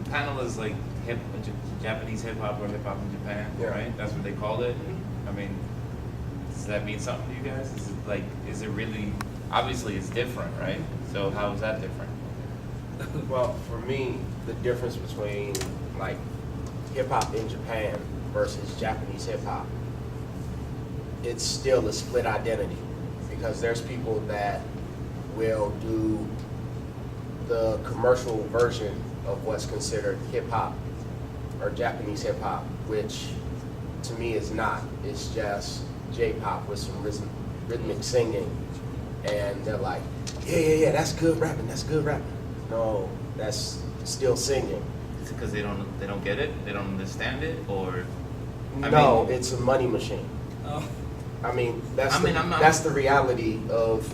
panel is like Japanese hip hop or hip hop in Japan, right? That's what they called it. I mean, does that mean something to you guys? Is it really? Obviously, it's different, right? So how is that different? Well, for me, the difference between like hip hop in Japan versus Japanese hip hop, it's still a split identity, because there's people that will do the commercial version of what's considered hip hop or Japanese hip hop, which to me is not. It's just J-pop with some rhythmic singing, and they're like, yeah, that's good rapping, that's good rapping. No, that's still singing. Is it because they don't get it? They don't understand it, or? No, it's a money machine. Oh. I mean, that's the reality of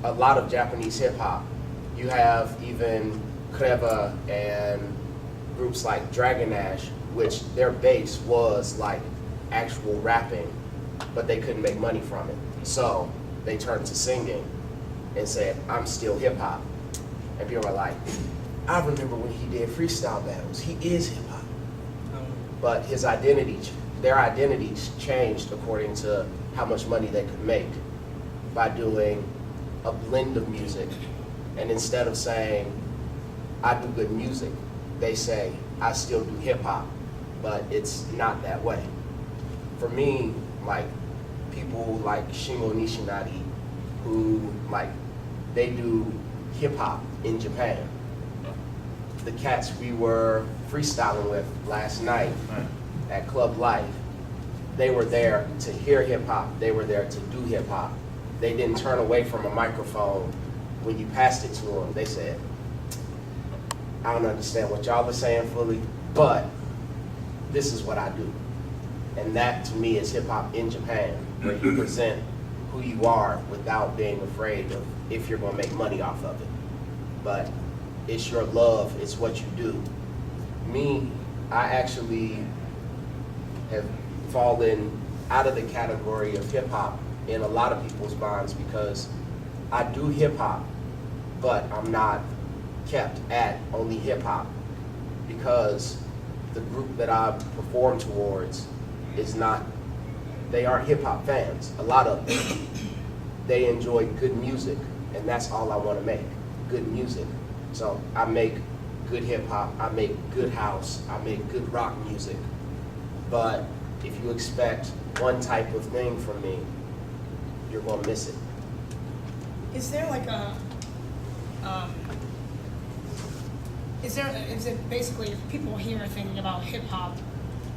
a lot of Japanese hip hop. You have even Kreva and groups like Dragon Ash, which their base was like actual rapping, but they couldn't make money from it. So they turned to singing and said, I'm still hip hop. And people are like, I remember when he did freestyle battles. He is hip hop. But their identities changed according to how much money they could make by doing a blend of music. And instead of saying, I do good music, they say, I still do hip hop, but it's not that way. For me, like, people like Shingo Nishinari, who, like, they do hip hop in Japan. The cats we were freestyling with last night at Club Life, they were there to hear hip hop, they were there to do hip hop. They didn't turn away from a microphone when you passed it to them. They said, I don't understand what y'all are saying fully, but this is what I do. And that to me is hip hop in Japan, where you present who you are without being afraid of if you're gonna make money off of it. But it's your love, it's what you do. Me, I actually have fallen out of the category of hip hop in a lot of people's minds, because I do hip hop, but I'm not kept at only hip hop, because the group that I perform towards is not, they aren't hip hop fans, a lot of them. They enjoy good music, and that's all I want to make, good music. So I make good hip hop, I make good house, I make good rock music. But if you expect one type of thing from me, you're gonna miss it. Is there like is it basically, if people here are thinking about hip hop,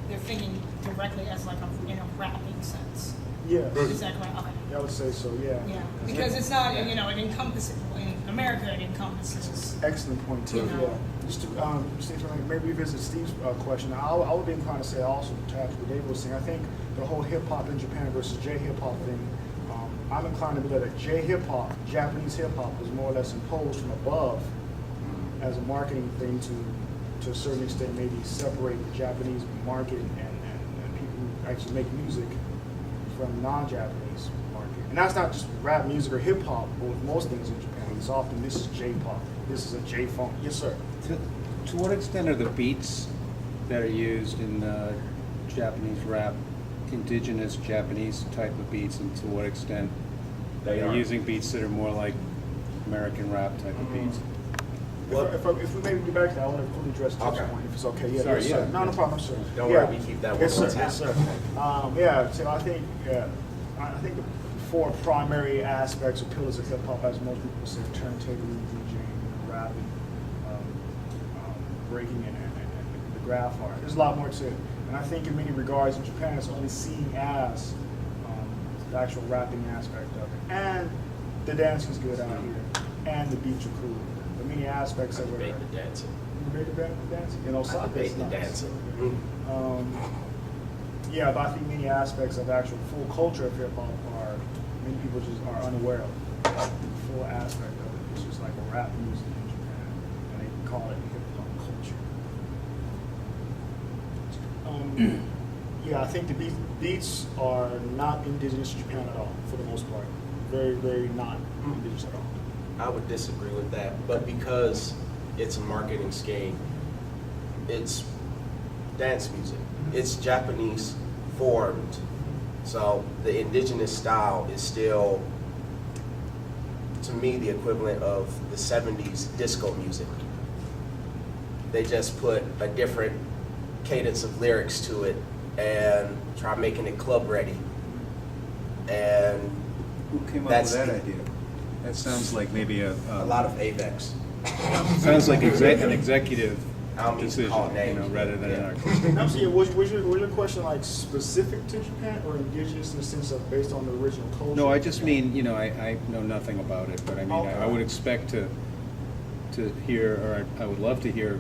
they're thinking directly as like in a rapping sense? Yeah. Is that correct? Okay. I would say so, yeah. Yeah, because it's not, it encompasses, in America it encompasses. Excellent point too, yeah. Just to Steve, maybe revisit Steve's question. I would be inclined to say also, to add to what David was saying, I think the whole hip hop in Japan versus J-hip hop thing, I'm inclined to believe that J-hip hop, Japanese hip hop, was more or less imposed from above as a marketing thing to a certain extent maybe separate the Japanese market and people who actually make music from non-Japanese market. And that's not just rap music or hip hop, but with most things in Japan. It's often, this is J-pop, this is a J-funk. Yes, sir. To what extent are the beats that are used in Japanese rap indigenous Japanese type of beats, and to what extent they are using beats that are more like American rap type of beats? If we maybe get back to that, I want to quickly address this point, if it's okay. Yeah, Sorry, yes, sir. No problem, sir. Don't worry, we keep that one. Yes, sir. Yes, sir. So I think the four primary aspects or pillars of hip hop, as most people say: turntabling, DJing, rapping, breaking, and the graph art. There's a lot more to it, and I think in many regards in Japan it's only seen as the actual rapping aspect of it, and the dancing's good out here, and the beats are cool. But many aspects of it. Debate the dancing. You debate the dancing. You know, I debate the nice. dancing. Yeah, but I think many aspects of the actual full culture of hip hop are, many people just are unaware of the full aspect of it. It's just like a rap music in Japan, and they call it hip hop culture. Yeah, I think the beats are not indigenous to Japan at all, for the most part. Very, very not indigenous at all. I would disagree with that, but because it's a marketing scheme, it's dance music. It's Japanese formed. So the indigenous style is still, to me, the equivalent of the 70s disco music. They just put a different cadence of lyrics to it and try making it club ready. And Who came up that's with that idea? That sounds like maybe a lot of AVEX. sounds like an executive I don't mean to decision, call names, rather than an yeah. artistic. I'm saying, was your question like specific to Japan or indigenous in the sense of based on the original culture? No, I just mean, I know nothing about it, but I mean, I would expect to hear, or I would love to hear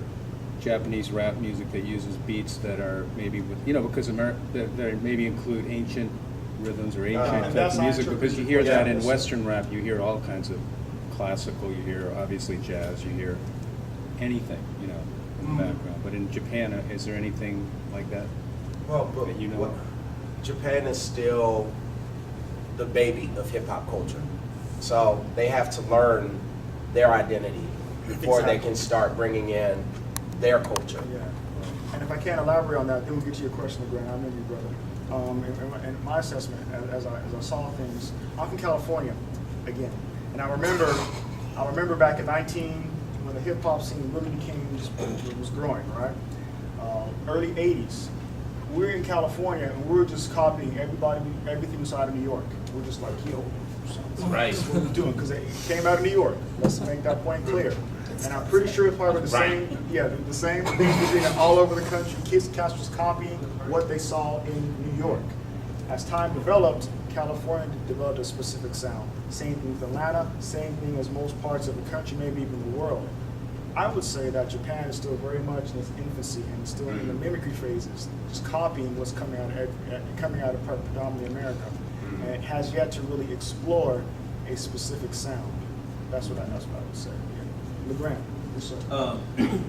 Japanese rap music that uses beats that are maybe with, because that maybe include ancient rhythms or ancient And type that's of music, not because you true. hear that in Yeah. Western rap, you hear all kinds of classical, you hear obviously jazz, you hear anything, in the background. But in Japan, is there anything like that? Well, but that you know of? Japan is still the baby of hip hop culture. So they have to learn their identity before they can start bringing in their culture. Yeah. And if I can't elaborate on that, then we'll get to your question, Grant. I know you, brother. In my assessment, as I saw things, I'm from California, again, and I remember back in when the hip hop scene really was growing, right? Early '80s, we're in California and we're just copying everything inside of New York. We're just like, Right. that's what we're doing because it came out of New York. Let's make that point clear. And I'm pretty sure it's probably the same things we're doing all over the country. Cats was copying what they saw in New York. As time developed, California developed a specific sound. Same thing with Atlanta, same thing as most parts of the country, maybe even the world. I would say that Japan is still very much in its infancy and still in the mimicry phases, just copying what's coming out of predominantly America. And it has yet to really explore a specific sound. That's what I would say. Yeah. LeGrand, yes, sir.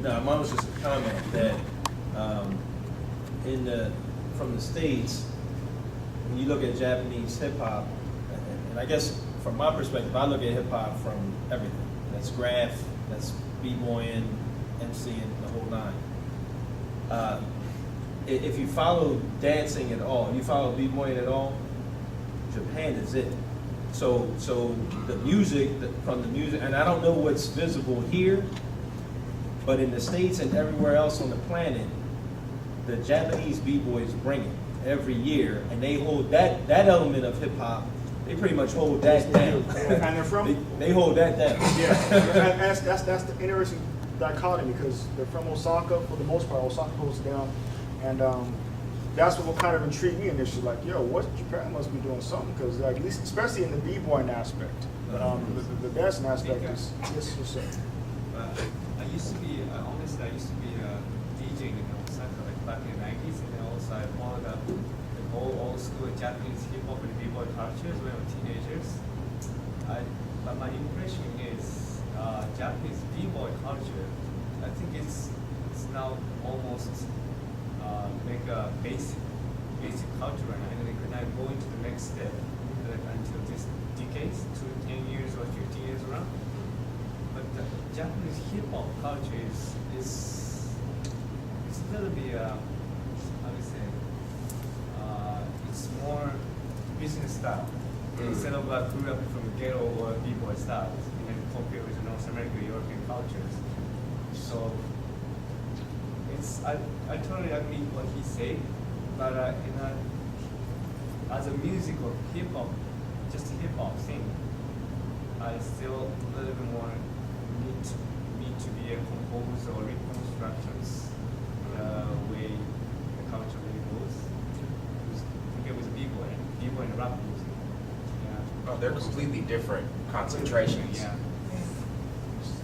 No, mine was just a comment that from the States, when you look at Japanese hip hop, and I guess from my perspective, I look at hip hop from everything. That's graph, that's b-boying, MCing, the whole nine. If you follow dancing at all, you follow b-boying at all, Japan is it. So the music, from the music, and I don't know what's visible here, but in the States and everywhere else on the planet, the Japanese b-boys bring it every year, and they hold that element of hip hop. They pretty much hold that down. And they're from they hold that down. Yeah, and that's the interesting dichotomy because they're from Osaka for the most part. Osaka holds it down, and that's what kind of intrigued me initially. Like, what Japan must be doing something because like, at least especially in the b-boying aspect, the dancing aspect is yes, sir. I used to be DJing in Osaka like back in the 90s, and then also I followed the whole old school Japanese hip hop and b-boy cultures when we were teenagers. But my impression is Japanese b-boy culture, I think it's now almost like a basic culture right now, and they could not go into the next step like, until this decades, 10 years or 15 years around. But the Japanese hip hop culture is it's a little bit how do you say it's more business style instead of grew up from ghetto or b-boy styles, compared with North American European cultures. So I totally agree with what he said, but as a musical hip hop, just a hip hop thing, I still a little bit more need to be a composer or reconstructions the way the culture really goes. It was b-boy and rap music. Yeah. Oh, they're completely different concentrations. Yeah.